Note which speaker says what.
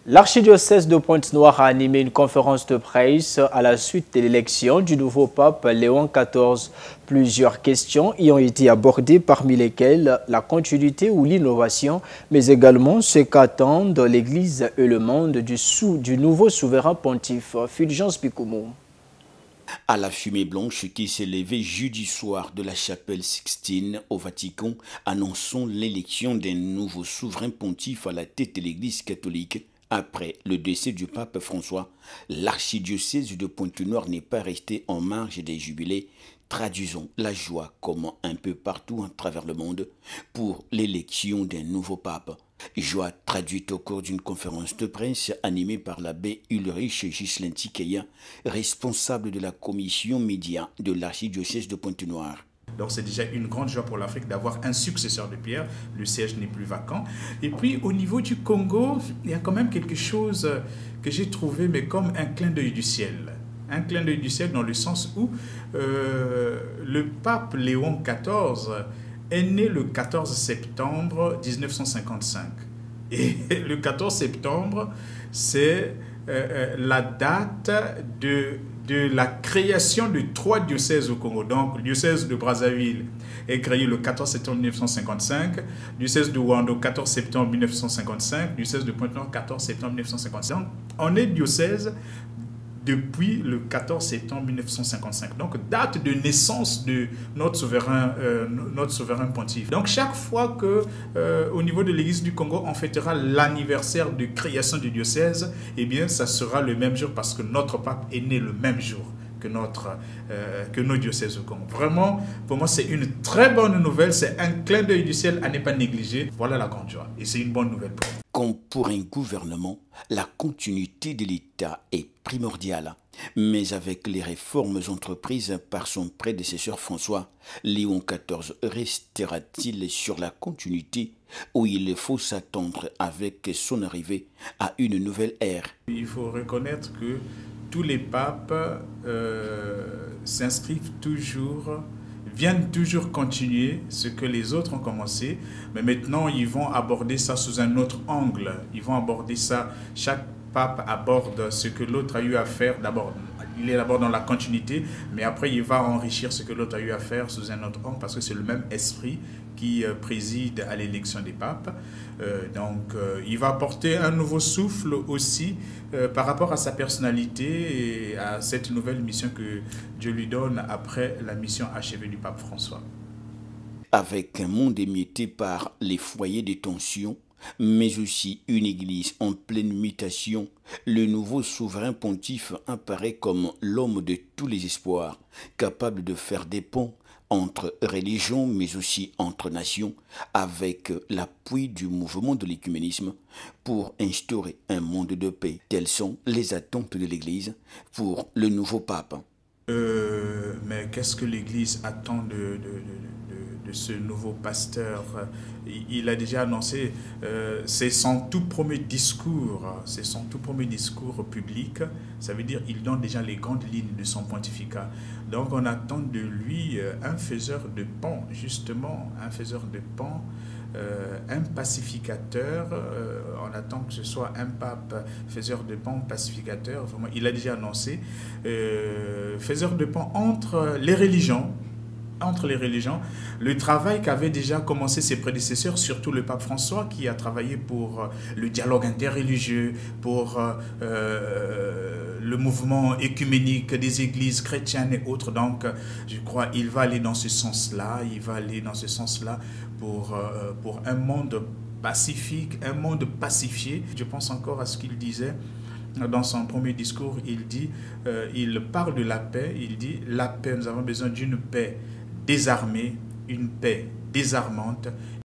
Speaker 1: L'archidiocèse de Pointe-Noire a animé une conférence de presse à la suite de l'élection du nouveau pape Léon XIV. Plusieurs questions y ont été abordées, parmi lesquelles la continuité ou l'innovation, mais également ce qu'attendent l'Église et le monde du nouveau souverain pontife, Fulgence Bikoumou.
Speaker 2: À la fumée blanche qui s'est levée jeudi soir de la chapelle Sixtine au Vatican, annonçant l'élection d'un nouveau souverain pontife à la tête de l'Église catholique. Après le décès du pape François, l'archidiocèse de Pointe-Noire n'est pas resté en marge des jubilés. Traduisons la joie comme un peu partout à travers le monde pour l'élection d'un nouveau pape. Joie traduite au cours d'une conférence de presse animée par l'abbé Ulrich Ghislain Tikeya, responsable de la commission média de l'archidiocèse de Pointe-Noire.
Speaker 3: Donc c'est déjà une grande joie pour l'Afrique d'avoir un successeur de Pierre. Le siège n'est plus vacant. Et puis au niveau du Congo, il y a quand même quelque chose que j'ai trouvé, mais comme un clin d'œil du ciel. Un clin d'œil du ciel dans le sens où le pape Léon XIV est né le 14 septembre 1955. Et le 14 septembre, c'est la date de la création de 3 diocèses au Congo. Donc, le diocèse de Brazzaville est créé le 14 septembre 1955, le diocèse de Ouando 14 septembre 1955, le diocèse de Pointe-Noire 14 septembre 1955. On est diocèse depuis le 14 septembre 1955. Donc, date de naissance de notre souverain pontife. Donc, chaque fois que, au niveau de l'Église du Congo, on fêtera l'anniversaire de création du diocèse, eh bien, ça sera le même jour parce que notre pape est né le même jour que nos diocèses au Congo. Vraiment, pour moi, c'est une très bonne nouvelle. C'est un clin d'œil du ciel à ne pas négliger. Voilà la grande joie. Et c'est une bonne nouvelle pour nous.
Speaker 2: Comme pour un gouvernement, la continuité de l'État est primordiale. Mais avec les réformes entreprises par son prédécesseur François, Léon XIV restera-t-il sur la continuité ou il faut s'attendre avec son arrivée à une nouvelle ère?
Speaker 3: Il faut reconnaître que tous les papes viennent toujours continuer ce que les autres ont commencé, mais maintenant ils vont aborder ça sous un autre angle. Ils vont aborder ça, chaque pape aborde ce que l'autre a eu à faire d'abord. Il est d'abord dans la continuité, mais après il va enrichir ce que l'autre a eu à faire sous un autre angle, parce que c'est le même esprit qui préside à l'élection des papes. Donc il va apporter un nouveau souffle aussi par rapport à sa personnalité et à cette nouvelle mission que Dieu lui donne après la mission achevée du pape François.
Speaker 2: Avec un monde émietté par les foyers de tension, mais aussi une église en pleine mutation, le nouveau souverain pontife apparaît comme l'homme de tous les espoirs, capable de faire des ponts entre religions, mais aussi entre nations, avec l'appui du mouvement de l'écuménisme pour instaurer un monde de paix. Telles sont les attentes de l'Église pour le nouveau pape.
Speaker 3: Mais qu'est-ce que l'Église attend de ce nouveau pasteur? Il a déjà annoncé, c'est son tout premier discours public. Ça veut dire qu'il donne déjà les grandes lignes de son pontificat. Donc on attend de lui un faiseur de pont, justement, un faiseur de pont, un pacificateur. On attend que ce soit un pape faiseur de pont, pacificateur. Vraiment, il a déjà annoncé faiseur de pont entre les religions, le travail qu'avaient déjà commencé ses prédécesseurs, surtout le pape François, qui a travaillé pour le dialogue interreligieux, pour le mouvement écuménique des églises chrétiennes et autres. Donc, je crois qu'il va aller dans ce sens-là, pour un monde pacifique, un monde pacifié. Je pense encore à ce qu'il disait dans son premier discours. Il parle de la paix, il dit « La paix, nous avons besoin d'une paix désarmée, une paix désarmante